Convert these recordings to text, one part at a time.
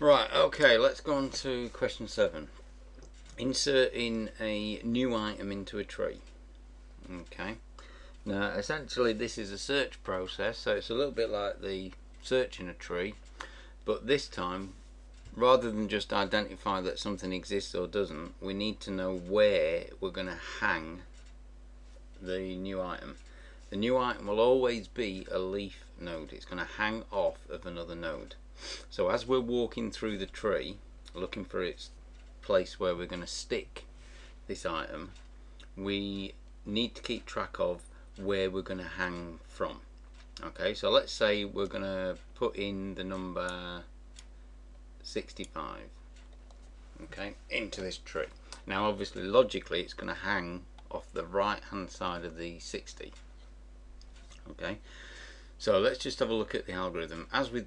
Right, okay, let's go on to question 7. Inserting a new item into a tree. Okay, now essentially this is a search process, so it's a little bit like the search in a tree, but this time, rather than just identify that something exists or doesn't, we need to know where we're going to hang the new item. The new item will always be a leaf node. It's going to hang off of another node. So as we're walking through the tree looking for its place where we're going to stick this item, we need to keep track of where we're going to hang from. Okay, so let's say we're going to put in the number 65, okay, into this tree. Now obviously logically it's going to hang off the right hand side of the 60. Okay, so let's just have a look at the algorithm. As with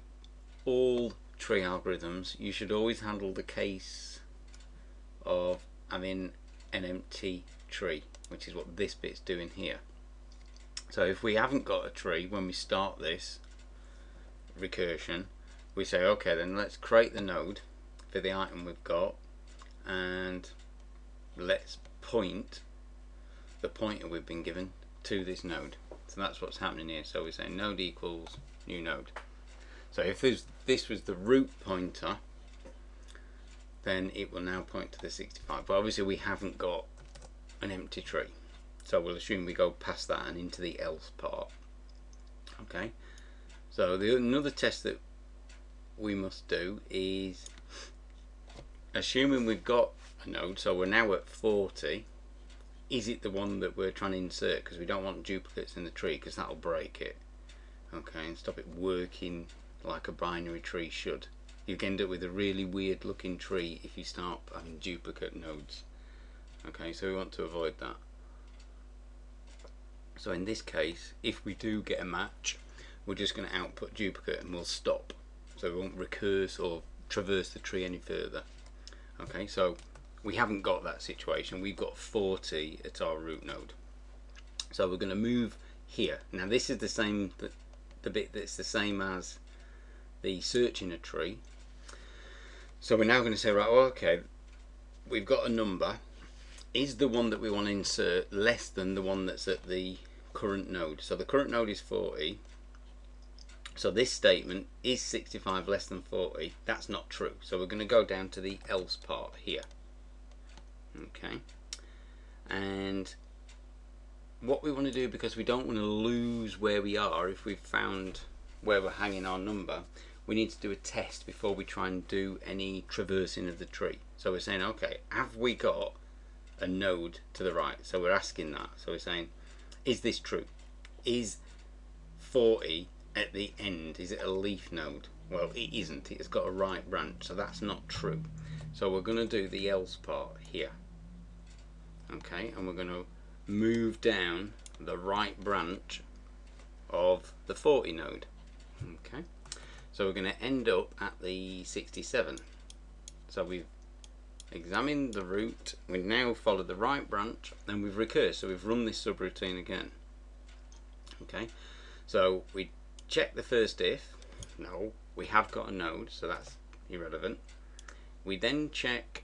all tree algorithms, you should always handle the case of having an empty tree, which is what this bit's doing here. So if we haven't got a tree when we start this recursion, we say okay, then let's create the node for the item we've got, and let's point the pointer we've been given to this node. So that's what's happening here. So we say node equals new node. So if this was the root pointer, then it will now point to the 65. But obviously we haven't got an empty tree, so we'll assume we go past that and into the else part. Okay, so another test that we must do is, assuming we've got a node, so we're now at 40, is it the one that we're trying to insert? Because we don't want duplicates in the tree, because that'll break it. Okay, and stop it working like a binary tree should. You can end up with a really weird looking tree if you start having duplicate nodes. Okay, so we want to avoid that. So in this case, if we do get a match, we're just going to output duplicate and we'll stop. So we won't recurse or traverse the tree any further. Okay, so we haven't got that situation. We've got 40 at our root node. So we're going to move here. Now this is the same, the bit that's the same as the search in a tree. So we're now going to say, right, well, okay, we've got a number. Is the one that we want to insert less than the one that's at the current node? So the current node is 40. So this statement, is 65 less than 40? That's not true. So we're going to go down to the else part here. Okay. And what we want to do, because we don't want to lose where we are if we've found where we're hanging our number, we need to do a test before we try and do any traversing of the tree. So we're saying, okay, have we got a node to the right? So we're asking that. So we're saying, is this true? Is 40 at the end, is it a leaf node? Well, it isn't. It's got a right branch, so that's not true. So we're going to do the else part here. Okay, and we're going to move down the right branch of the 40 node. Okay, so we're going to end up at the 67. So we've examined the root, we now follow the right branch, and we've recursed, so we've run this subroutine again. Okay, so we check the first if, no, we have got a node, so that's irrelevant. We then check,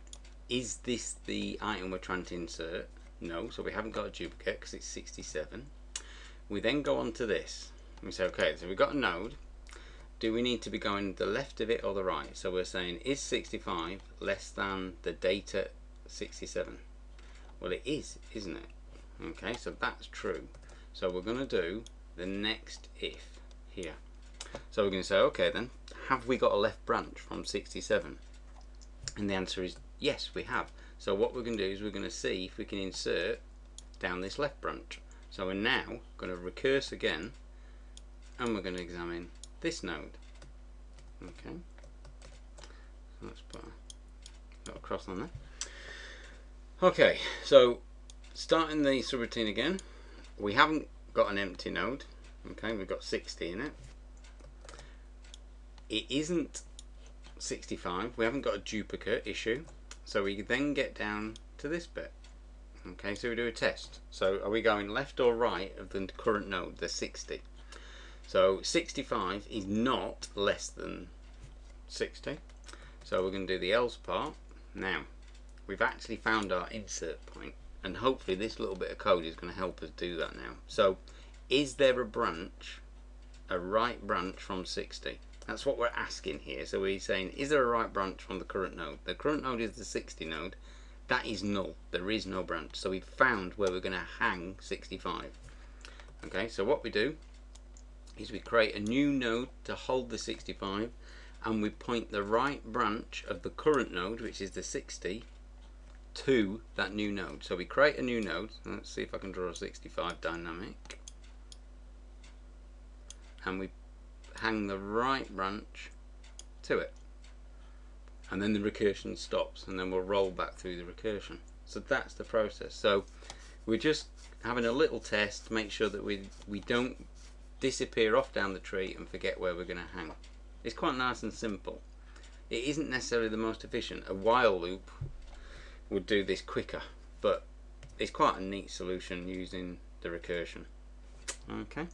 is this the item we're trying to insert? No, so we haven't got a duplicate because it's 67. We then go on to this. We say, okay, so we've got a node. Do we need to be going the left of it or the right? So we're saying, is 65 less than the data 67? Well, it is, isn't it? Okay, so that's true. So we're going to do the next if here. So we're going to say, okay then, have we got a left branch from 67? And the answer is yes, we have. So what we're going to do is we're going to see if we can insert down this left branch. So we're now going to recurse again, and we're going to examine this node. Okay, so let's put a cross on there. Okay, so starting the subroutine again, we haven't got an empty node. Okay, we've got 60 in it. It isn't 65, we haven't got a duplicate issue, so we then get down to this bit. Okay, so we do a test. So are we going left or right of the current node, the 60? So 65 is not less than 60. So we're going to do the else part. Now, we've actually found our insert point, and hopefully this little bit of code is going to help us do that now. So, is there a branch, a right branch from 60? That's what we're asking here. So we're saying, is there a right branch from the current node? The current node is the 60 node. That is null. There is no branch. So we've found where we're going to hang 65. Okay, so what we do is we create a new node to hold the 65, and we point the right branch of the current node, which is the 60, to that new node. So we create a new node. Let's see if I can draw a 65 dynamic. And we hang the right branch to it. And then the recursion stops, and then we'll roll back through the recursion. So that's the process. So we're just having a little test to make sure that we don't disappear off down the tree and forget where we're going to hang. It's quite nice and simple. It isn't necessarily the most efficient. A while loop would do this quicker, but it's quite a neat solution using the recursion. Okay.